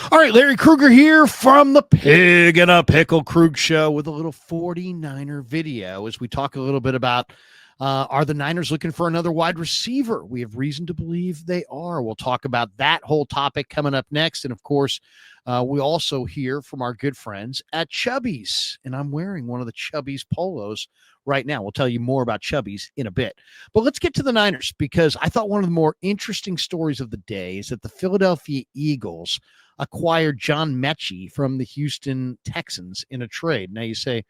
All right, Larry Krueger here from the Pig and a Pickle Krug Show with a little 49er video as we talk a little bit about are the Niners looking for another wide receiver? We have reason to believe they are. We'll talk about that whole topic coming up next. And of course, we also hear from our good friends at Chubby's. And I'm wearing one of the Chubby's polos right now. We'll tell you more about Chubby's in a bit. But let's get to the Niners because I thought one of the more interesting stories of the day is that the Philadelphia Eagles acquired John Metchie from the Houston Texans in a trade. Now you say,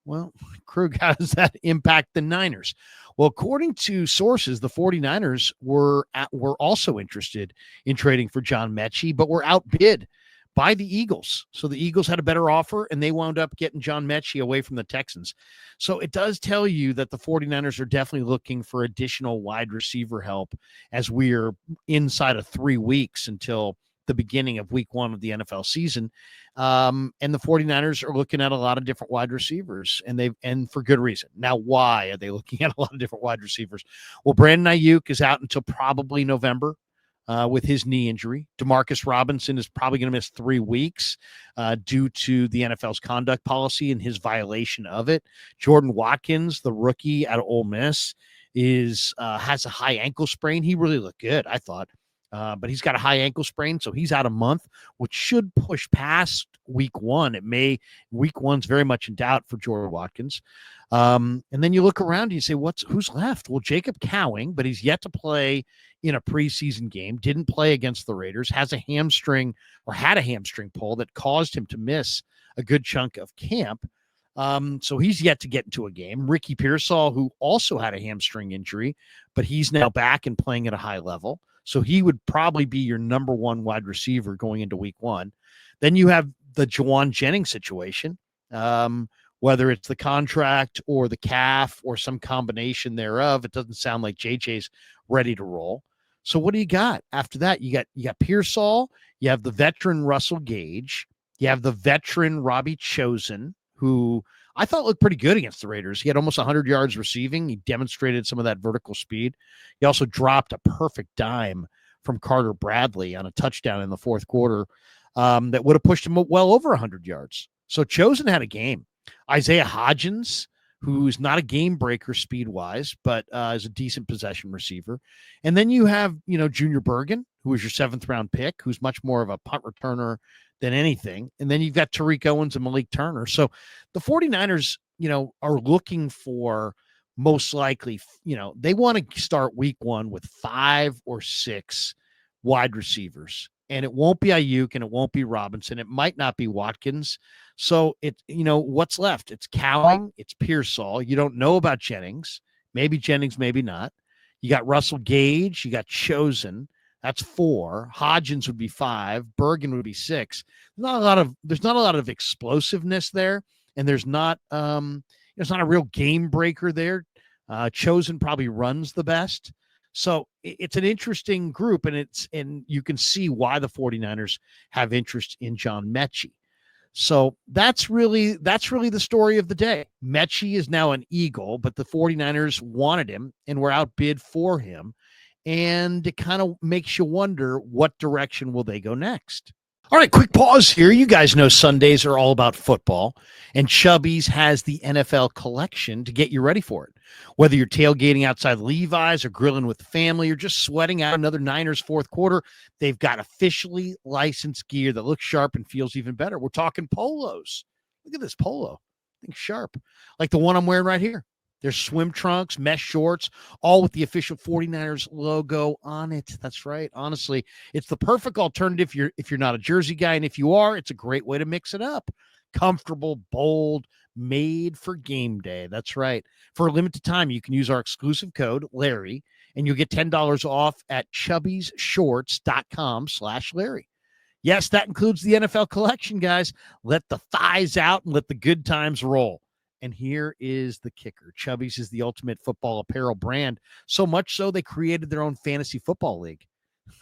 well, Krug, how does that impact the Niners? Well, according to sources, the 49ers were also interested in trading for John Metchie, but were outbid by the Eagles. So the Eagles had a better offer, and they wound up getting John Metchie away from the Texans. So it does tell you that the 49ers are definitely looking for additional wide receiver help as we are inside of 3 weeks until the beginning of week 1 of the NFL season. And the 49ers are looking at a lot of different wide receivers, and for good reason. Now, why are they looking at a lot of different wide receivers? Well, Brandon Ayuk is out until probably November with his knee injury. Demarcus Robinson is probably going to miss 3 weeks due to the NFL's conduct policy and his violation of it. Jordan Watkins, the rookie out of Ole Miss, has a high ankle sprain. He really looked good, I thought. But he's got a high ankle sprain, so he's out a month, which should push past week 1. Week 1's very much in doubt for Jordan Watkins. And then you look around and you say, who's left? Well, Jacob Cowing, but he's yet to play in a preseason game, didn't play against the Raiders, had a hamstring pull that caused him to miss a good chunk of camp. So he's yet to get into a game. Ricky Pearsall, who also had a hamstring injury, but he's now back and playing at a high level. So he would probably be your number 1 wide receiver going into week 1. Then you have the Juwan Jennings situation, whether it's the contract or the calf or some combination thereof. It doesn't sound like JJ's ready to roll. So what do you got after that? You got Pearsall, you have the veteran Russell Gage, you have the veteran Robbie Chosen, who I thought looked pretty good against the Raiders. He had almost 100 yards receiving. He demonstrated some of that vertical speed. He also dropped a perfect dime from Carter Bradley on a touchdown in the fourth quarter that would have pushed him well over 100 yards. So Chosen had a game. Isaiah Hodgins, who's not a game breaker speed-wise, but is a decent possession receiver. And then you have, Junior Bergen, who was your 7th-round pick, who's much more of a punt returner than anything. And then you've got Tariq Owens and Malik Turner. So the 49ers, are looking for most likely, they want to start week 1 with 5 or 6 wide receivers. And it won't be Ayuk and it won't be Robinson. It might not be Watkins. So what's left? It's Cowing, it's Pearsall. You don't know about Jennings. Maybe Jennings, maybe not. You got Russell Gage. You got Chosen. That's 4. Hodgins would be 5. Bergen would be 6. There's not a lot of explosiveness there, and there's not a real game breaker there. Chosen probably runs the best. So it's an interesting group, and you can see why the 49ers have interest in John Metchie. So that's really the story of the day. Metchie is now an Eagle, but the 49ers wanted him and were outbid for him. And it kind of makes you wonder what direction will they go next. All right, quick pause here. You guys know Sundays are all about football, and Chubby's has the NFL collection to get you ready for it. Whether you're tailgating outside Levi's or grilling with the family or just sweating out another Niners fourth quarter, they've got officially licensed gear that looks sharp and feels even better. We're talking polos. Look at this polo. I think sharp, like the one I'm wearing right here. There's swim trunks, mesh shorts, all with the official 49ers logo on it. That's right. Honestly, it's the perfect alternative if you're not a jersey guy. And if you are, it's a great way to mix it up. Comfortable, bold, made for game day. That's right. For a limited time, you can use our exclusive code, Larry, and you'll get $10 off at chubbysshorts.com/Larry. Yes, that includes the NFL collection, guys. Let the thighs out and let the good times roll. And here is the kicker. Chubby's is the ultimate football apparel brand, so much so they created their own fantasy football league.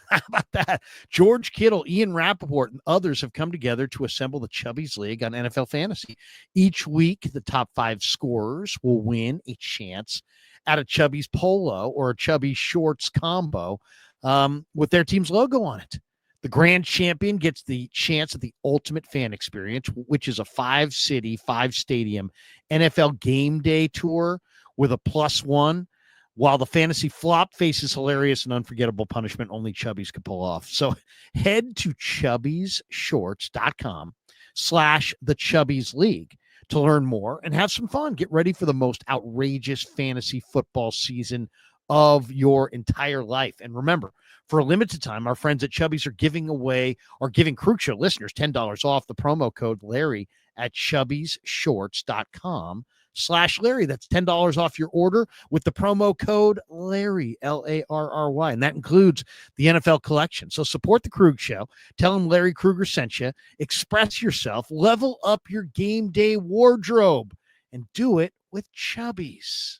How about that? George Kittle, Ian Rappaport, and others have come together to assemble the Chubby's League on NFL Fantasy. Each week, the top 5 scorers will win a chance at a Chubby's polo or a Chubby's shorts combo with their team's logo on it. The grand champion gets the chance at the ultimate fan experience, which is a 5-city, 5-stadium NFL game day tour with a +1, while the fantasy flop faces hilarious and unforgettable punishment only Chubbies could pull off. So head to chubbiesshorts.com/the Chubbies League to learn more and have some fun. Get ready for the most outrageous fantasy football season of your entire life. And remember, for a limited time, our friends at Chubbies are giving Krug Show listeners $10 off the promo code Larry at chubbiesshorts.com/Larry. That's $10 off your order with the promo code Larry, Larry. And that includes the NFL collection. So support the Krug Show. Tell them Larry Krueger sent you. Express yourself. Level up your game day wardrobe and do it with Chubbies.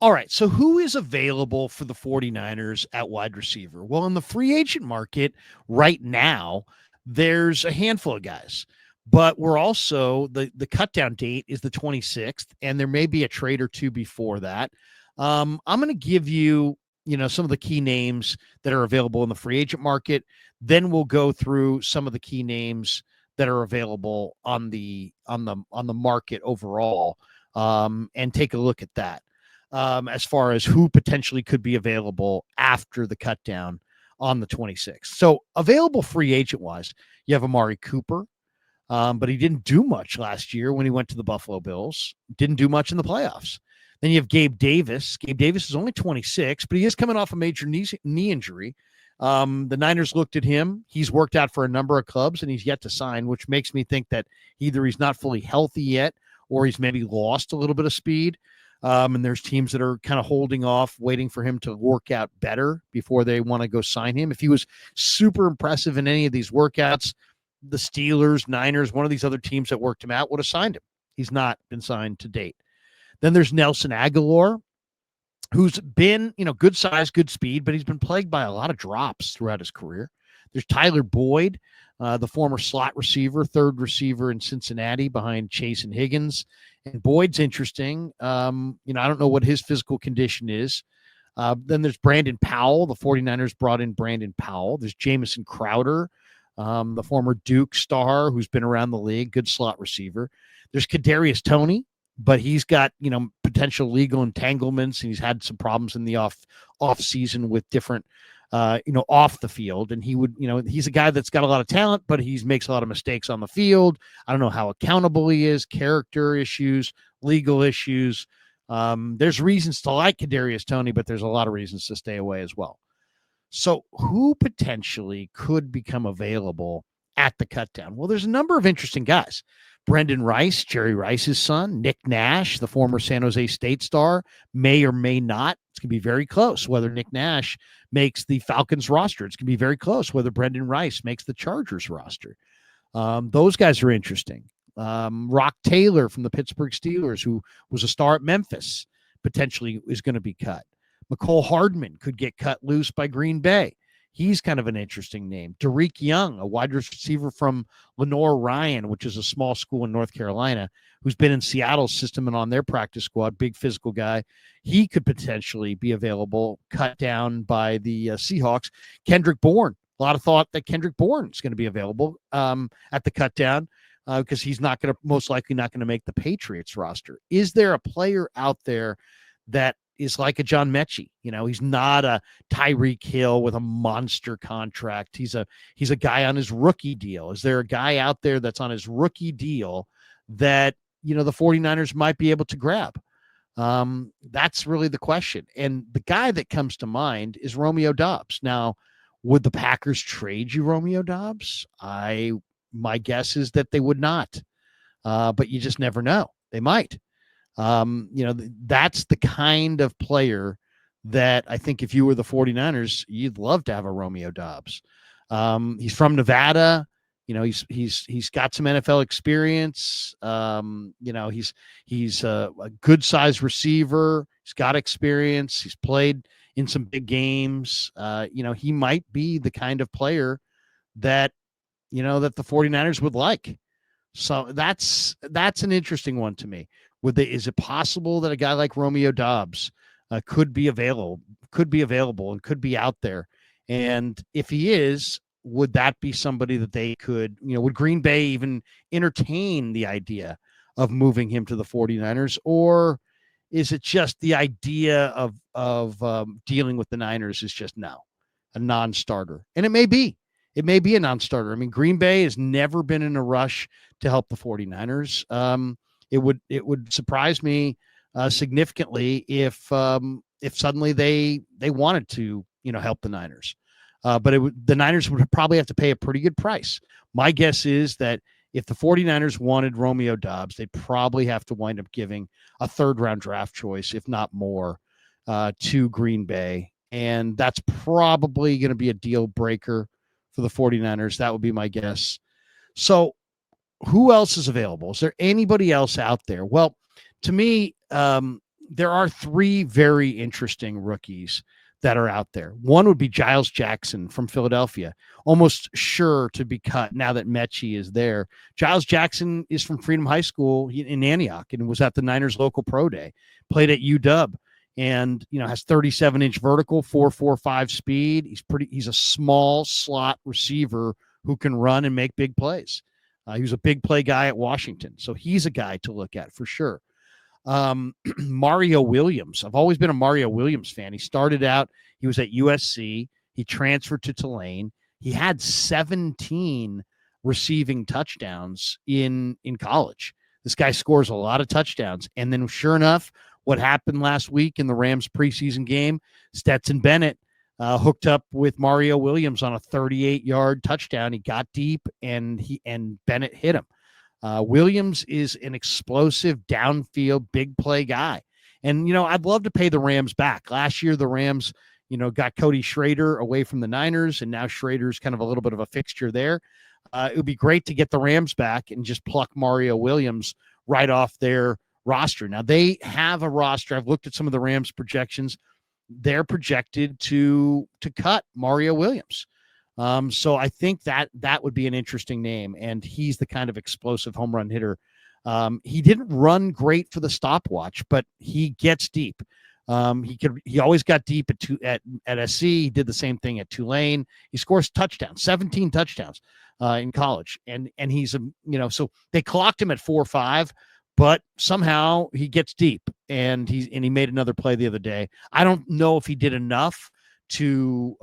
All right, so who is available for the 49ers at wide receiver? Well, in the free agent market right now, there's a handful of guys, but we're also, the cut down date is the 26th, and there may be a trade or two before that. I'm going to give you, some of the key names that are available in the free agent market. Then we'll go through some of the key names that are available on the market overall, and take a look at that. As far as who potentially could be available after the cut down on the 26th. So available free agent wise, you have Amari Cooper, but he didn't do much last year when he went to the Buffalo Bills. Didn't do much in the playoffs. Then you have Gabe Davis. Gabe Davis is only 26, but he is coming off a major knee injury. The Niners looked at him. He's worked out for a number of clubs, and he's yet to sign, which makes me think that either he's not fully healthy yet or he's maybe lost a little bit of speed. And there's teams that are kind of holding off, waiting for him to work out better before they want to go sign him. If he was super impressive in any of these workouts, the Steelers, Niners, one of these other teams that worked him out would have signed him. He's not been signed to date. Then there's Nelson Aguilar, who's been, good size, good speed, but he's been plagued by a lot of drops throughout his career. There's Tyler Boyd, the former slot receiver, third receiver in Cincinnati behind Chase and Higgins. And Boyd's interesting. I don't know what his physical condition is. Then there's Brandon Powell. The 49ers brought in Brandon Powell. There's Jamison Crowder, the former Duke star who's been around the league, good slot receiver. There's Kadarius Toney, but he's got, potential legal entanglements, and he's had some problems in the off season with different, off the field. And he would, he's a guy that's got a lot of talent, but he makes a lot of mistakes on the field. I don't know how accountable he is, character issues, legal issues. There's reasons to like Kadarius Toney, but there's a lot of reasons to stay away as well. So who potentially could become available at the cutdown? Well, there's a number of interesting guys. Brendan Rice, Jerry Rice's son, Nick Nash, the former San Jose State star, may or may not. It's going to be very close whether Nick Nash makes the Falcons roster. It's going to be very close whether Brendan Rice makes the Chargers roster. Those guys are interesting. Rock Taylor from the Pittsburgh Steelers, who was a star at Memphis, potentially is going to be cut. McCole Hardman could get cut loose by Green Bay. He's kind of an interesting name. Derek Young, a wide receiver from Lenore Ryan, which is a small school in North Carolina, who's been in Seattle's system and on their practice squad, big physical guy. He could potentially be available, cut down by the Seahawks. Kendrick Bourne, a lot of thought that Kendrick Bourne is going to be available at the cut down because he's most likely not going to make the Patriots roster. Is there a player out there that is like a John Metchie? He's not a Tyreek Hill with a monster contract. He's a guy on his rookie deal. Is there a guy out there that's on his rookie deal that, the 49ers might be able to grab? That's really the question. And the guy that comes to mind is Romeo Doubs. Now, would the Packers trade you Romeo Doubs? My guess is that they would not. But you just never know. They might. That's the kind of player that I think if you were the 49ers, you'd love to have a Romeo Doubs. He's from Nevada. He's got some NFL experience. He's a good sized receiver. He's got experience. He's played in some big games. He might be the kind of player that, that the 49ers would like. So that's an interesting one to me. Is it possible that a guy like Romeo Doubs could be available and could be out there? And if he is, would that be somebody that they could, would Green Bay even entertain the idea of moving him to the 49ers? Or is it just the idea of dealing with the Niners is just no, a non-starter? And it may be a non-starter. I mean, Green Bay has never been in a rush to help the 49ers. It would surprise me significantly if suddenly they wanted to help the Niners. But the Niners would probably have to pay a pretty good price. My guess is that if the 49ers wanted Romeo Doubs, they'd probably have to wind up giving a third-round draft choice, if not more, to Green Bay. And that's probably going to be a deal breaker for the 49ers. That would be my guess. So who else is available? Is there anybody else out there? Well, to me, there are three very interesting rookies that are out there. One would be Giles Jackson from Philadelphia, almost sure to be cut now that Metchie is there. Giles Jackson is from Freedom High School in Antioch and was at the Niners local pro day, played at UW, and has 37-inch vertical, 4.45 speed. He's a small slot receiver who can run and make big plays. He was a big play guy at Washington, so he's a guy to look at for sure. Mario Williams. I've always been a Mario Williams fan. He started out, he was at USC. He transferred to Tulane. He had 17 receiving touchdowns in college. This guy scores a lot of touchdowns. And then sure enough, what happened last week in the Rams preseason game, Stetson Bennett hooked up with Mario Williams on a 38-yard touchdown. He got deep and Bennett hit him. Williams is an explosive downfield big play guy. And, I'd love to pay the Rams back. Last year, the Rams, got Cody Schrader away from the Niners, and now Schrader's kind of a little bit of a fixture there. It would be great to get the Rams back and just pluck Mario Williams right off their roster. Now, they have a roster. I've looked at some of the Rams projections. They're projected to cut Mario Williams. So I think that would be an interesting name, and he's the kind of explosive home run hitter. He didn't run great for the stopwatch, but he gets deep. He always got deep at SC. He did the same thing at Tulane. He scores touchdowns, 17 touchdowns in college, and he's so they clocked him at 4.5, but somehow he gets deep, and he made another play the other day. I don't know if he did enough to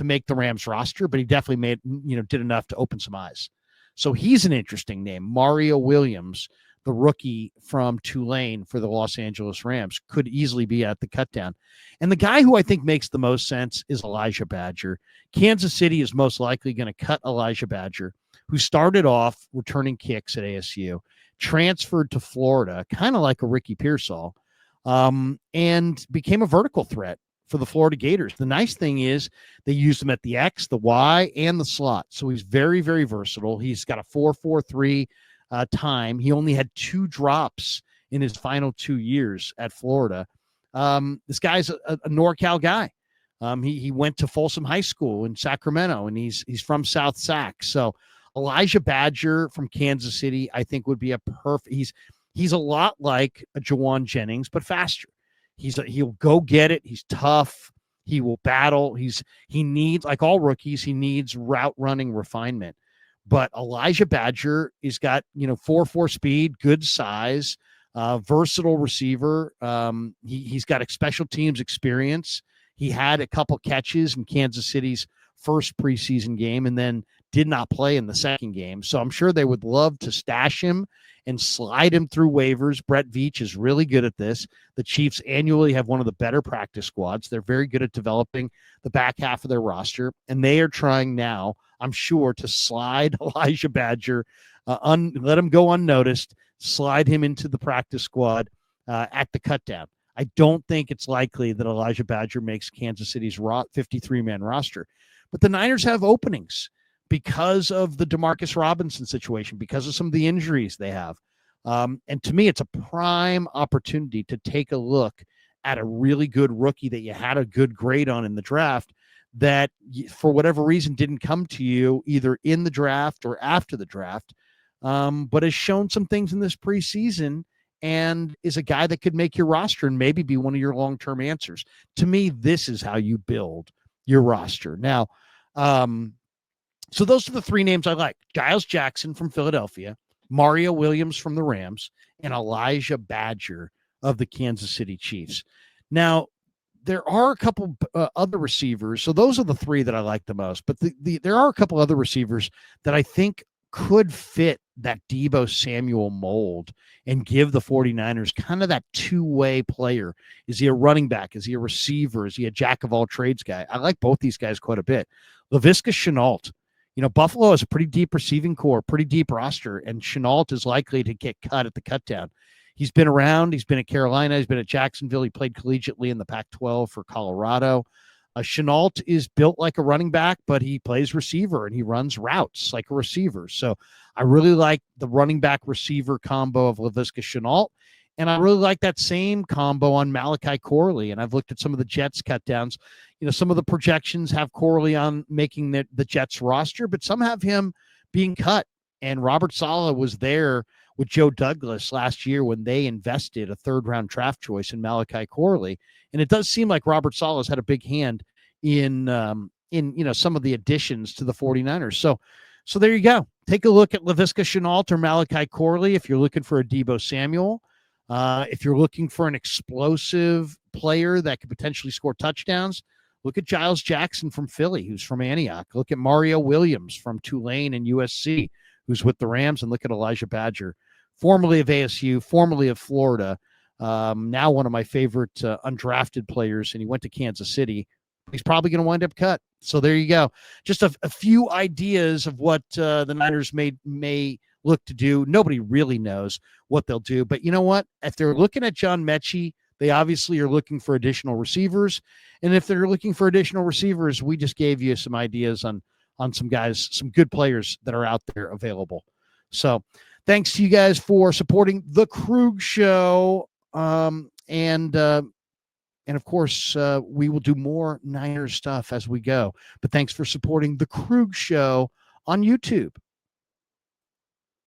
make the Rams roster, but he definitely did enough to open some eyes. So he's an interesting name. Mario Williams, the rookie from Tulane for the Los Angeles Rams, could easily be at the cutdown. And the guy who I think makes the most sense is Elijah Badger. Kansas City is most likely going to cut Elijah Badger, who started off returning kicks at ASU, transferred to Florida, kind of like a Ricky Pearsall, and became a vertical threat for the Florida Gators. The nice thing is they used him at the X, the Y, and the slot. So he's very, very versatile. He's got a 4.43 time. He only had 2 drops in his final 2 years at Florida. This guy's a NorCal guy. He went to Folsom High School in Sacramento, and he's from South Sac. So Elijah Badger from Kansas City, I think, would be a perfect. He's a lot like a Jawan Jennings, but faster. He'll go get it. He's tough. He will battle. He needs, like all rookies, he needs route running refinement. But Elijah Badger has got 4.4 speed, good size, versatile receiver. He's got special teams experience. He had a couple catches in Kansas City's first preseason game and then did not play in the second game. So I'm sure they would love to stash him and slide him through waivers. Brett Veach is really good at this. The Chiefs annually have one of the better practice squads. They're very good at developing the back half of their roster, and they are trying now, I'm sure, to slide Elijah Badger, let him go unnoticed, slide him into the practice squad at the cutdown. I don't think it's likely that Elijah Badger makes Kansas City's 53-man roster, but the Niners have openings because of the Demarcus Robinson situation, because of some of the injuries they have. And to me, it's a prime opportunity to take a look at a really good rookie that you had a good grade on in the draft that for whatever reason didn't come to you either in the draft or after the draft, but has shown some things in this preseason and is a guy that could make your roster and maybe be one of your long-term answers. To me, this is how you build your roster. Now, So those are the three names I like: Giles Jackson from Philadelphia, Mario Williams from the Rams, and Elijah Badger of the Kansas City Chiefs. Now, there are a couple other receivers. So those are the three that I like the most. But there are a couple other receivers that I think could fit that Deebo Samuel mold and give the 49ers kind of that two-way player. Is he a running back? Is he a receiver? Is he a jack of all trades guy? I like both these guys quite a bit. Laviska Shenault. Buffalo has a pretty deep receiving core, pretty deep roster, and Shenault is likely to get cut at the cutdown. He's been around. He's been at Carolina. He's been at Jacksonville. He played collegiately in the Pac-12 for Colorado. Shenault is built like a running back, but he plays receiver and he runs routes like a receiver. So I really like the running back receiver combo of Laviska Shenault. And I really like that same combo on Malachi Corley. And I've looked at some of the Jets cutdowns. Some of the projections have Corley on making the Jets roster, but some have him being cut. And Robert Saleh was there with Joe Douglas last year when they invested a third-round draft choice in Malachi Corley. And it does seem like Robert Saleh's had a big hand in some of the additions to the 49ers. So there you go. Take a look at Laviska Shenault or Malachi Corley if you're looking for a Deebo Samuel. If you're looking for an explosive player that could potentially score touchdowns, look at Giles Jackson from Philly, who's from Antioch. Look at Mario Williams from Tulane and USC, who's with the Rams. And look at Elijah Badger, formerly of ASU, formerly of Florida, now one of my favorite undrafted players, and he went to Kansas City. He's probably going to wind up cut. So there you go. Just a few ideas of what the Niners may look to do. Nobody really knows what they'll do. But you know what? If they're looking at John Metchie, they obviously are looking for additional receivers. And if they're looking for additional receivers, we just gave you some ideas on some guys, some good players that are out there available. So thanks to you guys for supporting the Krug Show. And of course, we will do more Niners stuff as we go. But thanks for supporting the Krug Show on YouTube.